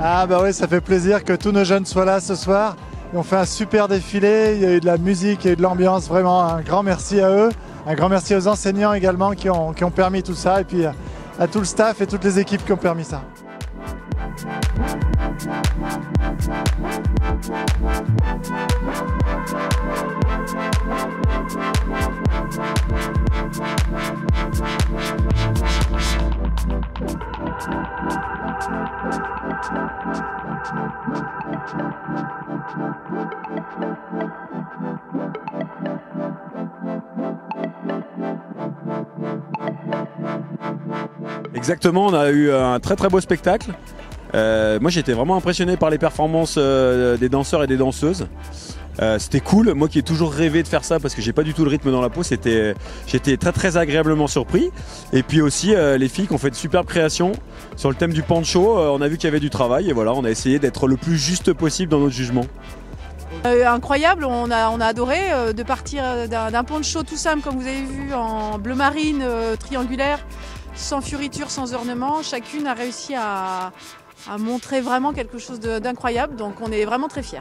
Ah bah oui, ça fait plaisir que tous nos jeunes soient là ce soir. Et on fait un super défilé, il y a eu de la musique, il y a eu de l'ambiance, vraiment un grand merci à eux. Un grand merci aux enseignants également qui ont permis tout ça et puis à tout le staff et toutes les équipes qui ont permis ça. Exactement, on a eu un très beau spectacle. Moi j'étais vraiment impressionné par les performances des danseurs et des danseuses. C'était cool, moi qui ai toujours rêvé de faire ça parce que j'ai pas du tout le rythme dans la peau, j'étais très agréablement surpris. Et puis aussi les filles qui ont fait de superbes créations sur le thème du pancho, on a vu qu'il y avait du travail et voilà, on a essayé d'être le plus juste possible dans notre jugement. Incroyable, on a adoré de partir d'un poncho tout simple comme vous avez vu en bleu marine triangulaire, sans furiture, sans ornement. Chacune a réussi à montrer vraiment quelque chose d'incroyable, donc on est vraiment très fiers.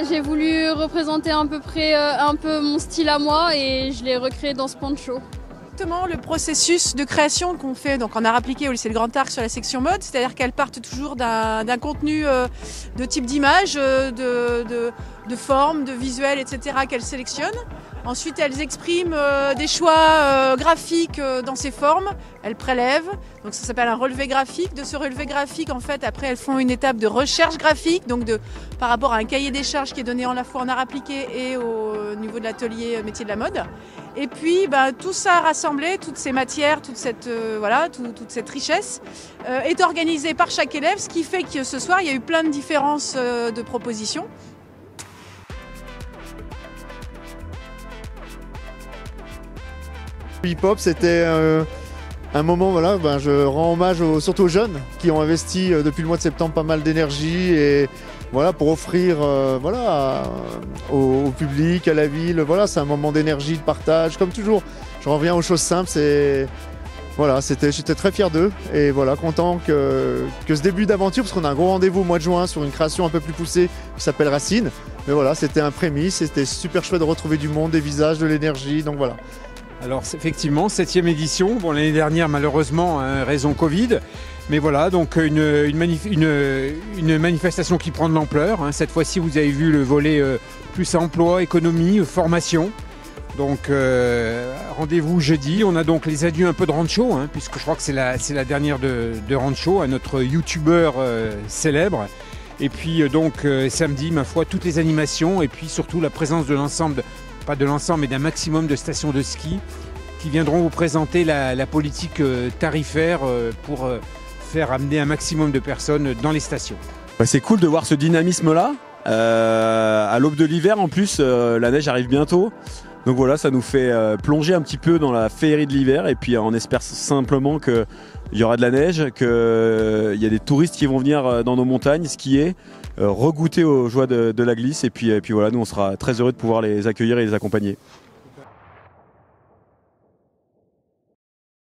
J'ai voulu représenter à peu près un peu mon style à moi et je l'ai recréé dans ce poncho. Exactement le processus de création qu'on fait donc en art appliqué au lycée de Grand Arc sur la section mode, c'est-à-dire qu'elles partent toujours d'un contenu de type d'image, de forme, de visuel, etc. qu'elles sélectionnent. Ensuite, elles expriment des choix graphiques dans ces formes. Elles prélèvent, donc ça s'appelle un relevé graphique. De ce relevé graphique, en fait, après, elles font une étape de recherche graphique, donc par rapport à un cahier des charges qui est donné à la fois en art appliqué et au niveau de l'atelier métier de la mode. Et puis, tout ça rassemblé, toutes ces matières, toute cette richesse est organisée par chaque élève, ce qui fait que ce soir, il y a eu plein de différences de propositions. Hip-hop, c'était un moment, voilà, je rends hommage surtout aux jeunes qui ont investi depuis le mois de septembre pas mal d'énergie et voilà, pour offrir au public, à la ville, voilà, c'est un moment d'énergie, de partage, comme toujours. Je reviens aux choses simples, voilà, j'étais très fier d'eux et voilà, content que ce début d'aventure, parce qu'on a un gros rendez-vous au mois de juin sur une création un peu plus poussée qui s'appelle Racine. Mais voilà, c'était un prémisse, c'était super chouette de retrouver du monde, des visages, de l'énergie, donc voilà. Alors effectivement, 7e édition, bon, l'année dernière malheureusement, raison Covid, mais voilà, donc une manifestation qui prend de l'ampleur. Cette fois-ci, vous avez vu le volet plus emploi, économie, formation. Donc rendez-vous jeudi, on a donc les adieux un peu de Rancho, puisque je crois que c'est la dernière de Rancho, à notre youtubeur célèbre. Et puis donc samedi, ma foi, toutes les animations et puis surtout la présence de l'ensemble, pas de l'ensemble, mais d'un maximum de stations de ski qui viendront vous présenter la politique tarifaire pour faire amener un maximum de personnes dans les stations. C'est cool de voir ce dynamisme-là. À l'aube de l'hiver, en plus, la neige arrive bientôt. Donc voilà, ça nous fait plonger un petit peu dans la féerie de l'hiver. Et puis on espère simplement qu'il y aura de la neige, qu'il y a des touristes qui vont venir dans nos montagnes skier, regoûter aux joies de la glisse. Et puis voilà, nous on sera très heureux de pouvoir les accueillir et les accompagner.